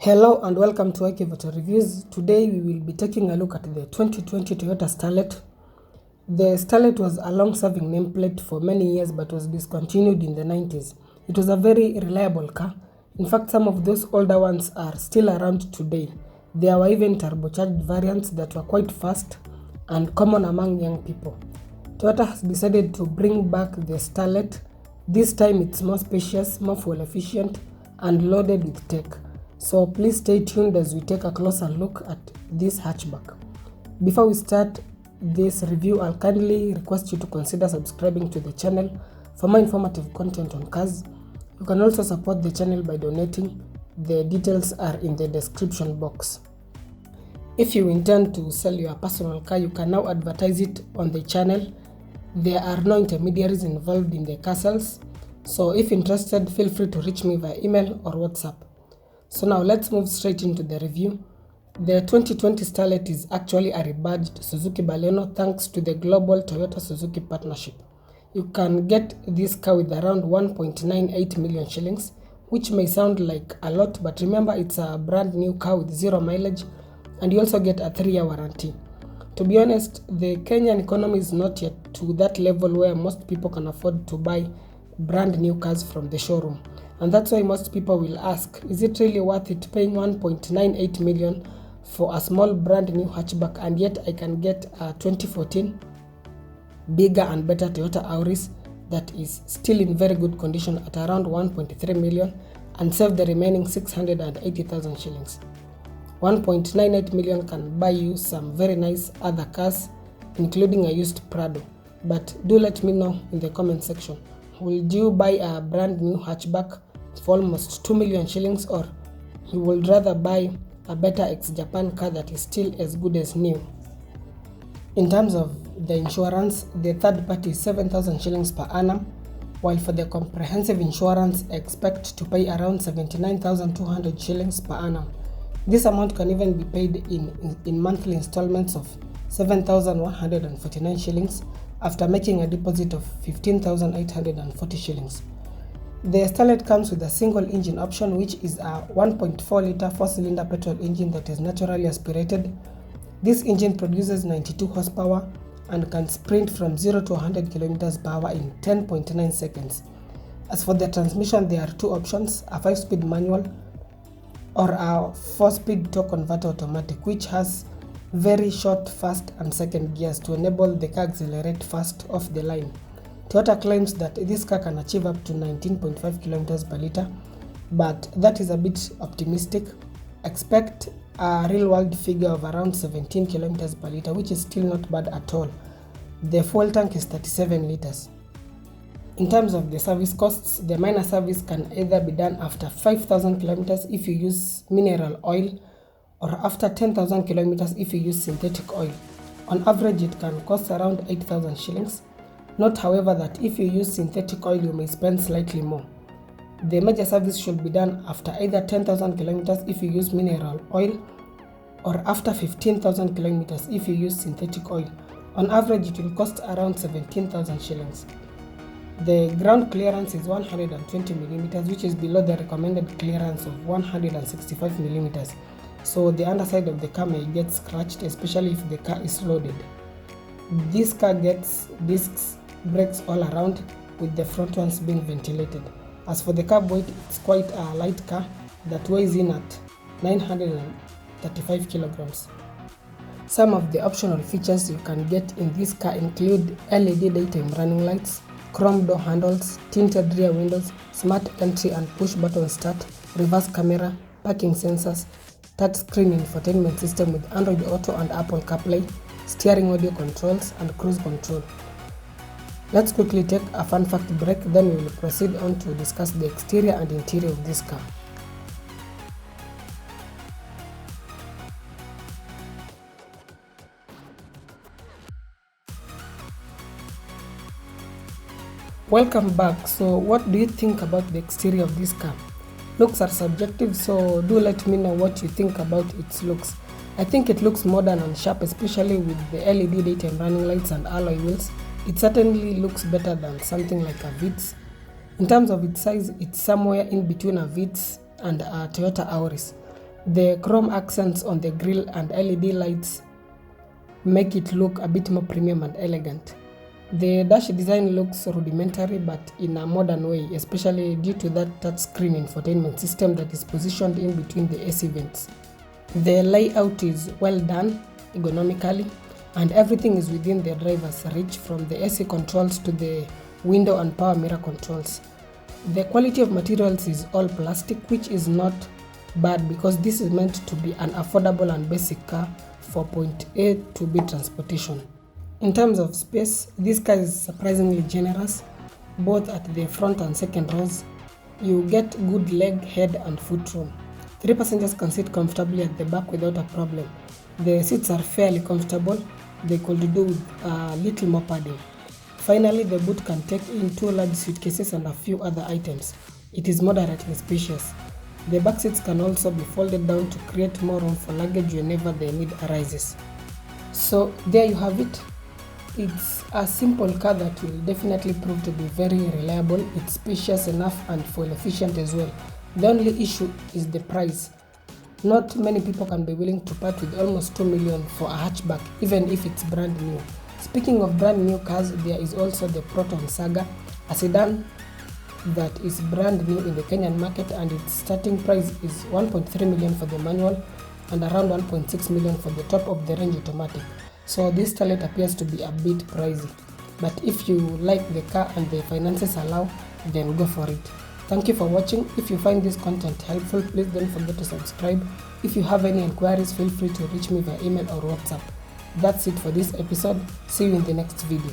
Hello and welcome to IK Photo Reviews. Today we will be taking a look at the 2020 Toyota Starlet. The Starlet was a long-serving nameplate for many years but was discontinued in the 90s. It was a very reliable car. In fact, some of those older ones are still around today. There were even turbocharged variants that were quite fast and common among young people. Toyota has decided to bring back the Starlet. This time it's more spacious, more fuel efficient and loaded with tech. So please stay tuned as we take a closer look at this hatchback. Before we start this review, I'll kindly request you to consider subscribing to the channel for more informative content on cars. You can also support the channel by donating. The details are in the description box. If you intend to sell your personal car, you can now advertise it on the channel. There are no intermediaries involved in the car sales. So if interested, feel free to reach me via email or WhatsApp. So now let's move straight into the review. The 2020 Starlet is actually a rebadged Suzuki Baleno thanks to the global Toyota-Suzuki partnership. You can get this car with around 1.98 million shillings, which may sound like a lot, but remember it's a brand new car with zero mileage and you also get a 3-year warranty. To be honest, the Kenyan economy is not yet to that level where most people can afford to buy brand new cars from the showroom. And that's why most people will ask, is it really worth it paying 1.98 million for a small brand new hatchback, and yet I can get a 2014 bigger and better Toyota Auris that is still in very good condition at around 1.3 million and save the remaining 680,000 shillings. 1.98 million can buy you some very nice other cars, including a used Prado. But do let me know in the comment section. Would you buy a brand new hatchback for almost 2 million shillings, or you would rather buy a better ex-Japan car that is still as good as new? In terms of the insurance, the third party is 7,000 shillings per annum, while for the comprehensive insurance, expect to pay around 79,200 shillings per annum. This amount can even be paid in monthly installments of 7,149 shillings after making a deposit of 15,840 shillings. The Starlet comes with a single engine option, which is a 1.4 litre 4-cylinder petrol engine that is naturally aspirated. This engine produces 92 horsepower and can sprint from 0 to 100 km per hour in 10.9 seconds. As for the transmission, there are two options, a 5-speed manual or a 4-speed torque converter automatic, which has very short first and second gears to enable the car accelerate fast off the line. Toyota claims that this car can achieve up to 19.5 km per litre, but that is a bit optimistic. Expect a real-world figure of around 17 km per litre, which is still not bad at all. The fuel tank is 37 litres. In terms of the service costs, the minor service can either be done after 5,000 km if you use mineral oil, or after 10,000 km if you use synthetic oil. On average, it can cost around 8,000 shillings. Note, however, that if you use synthetic oil, you may spend slightly more. The major service should be done after either 10,000 km if you use mineral oil, or after 15,000 km if you use synthetic oil. On average, it will cost around 17,000 shillings. The ground clearance is 120 mm, which is below the recommended clearance of 165 mm. So the underside of the car may get scratched, especially if the car is loaded. This car gets discs brakes all around, with the front ones being ventilated. As for the carb weight, it's quite a light car that weighs in at 935 kilograms. Some of the optional features you can get in this car include LED daytime running lights, chrome door handles, tinted rear windows, smart entry and push button start, reverse camera, parking sensors, touchscreen infotainment system with Android Auto and Apple CarPlay, steering audio controls and cruise control. Let's quickly take a fun fact break, then we will proceed on to discuss the exterior and interior of this car. Welcome back. So what do you think about the exterior of this car? Looks are subjective, so do let me know what you think about its looks. I think it looks modern and sharp, especially with the LED daytime running lights and alloy wheels. It certainly looks better than something like a Vitz. In terms of its size, it's somewhere in between a Vitz and a Toyota Auris. The chrome accents on the grille and LED lights make it look a bit more premium and elegant. The dash design looks rudimentary but in a modern way, especially due to that touchscreen infotainment system that is positioned in between the AC vents. The layout is well done ergonomically, and everything is within the driver's reach, from the AC controls to the window and power mirror controls. The quality of materials is all plastic, which is not bad because this is meant to be an affordable and basic car for point A to B transportation. In terms of space, this car is surprisingly generous, both at the front and second rows. You get good leg, head and foot room. 3 passengers can sit comfortably at the back without a problem. The seats are fairly comfortable. They could do with a little more padding. Finally, the boot can take in 2 large suitcases and a few other items. It is moderately spacious. The back seats can also be folded down to create more room for luggage whenever the need arises. So there you have it. It's a simple car that will definitely prove to be very reliable. It's spacious enough and fuel efficient as well. The only issue is the price. Not many people can be willing to part with almost 2 million for a hatchback, even if it's brand new. Speaking of brand new cars, there is also the Proton Saga, a sedan that is brand new in the Kenyan market, and its starting price is 1.3 million for the manual and around 1.6 million for the top of the range automatic. So this Starlet appears to be a bit pricey, but if you like the car and the finances allow, then go for it. Thank you for watching. If you find this content helpful, please don't forget to subscribe. If you have any inquiries, feel free to reach me via email or WhatsApp. That's it for this episode. See you in the next video.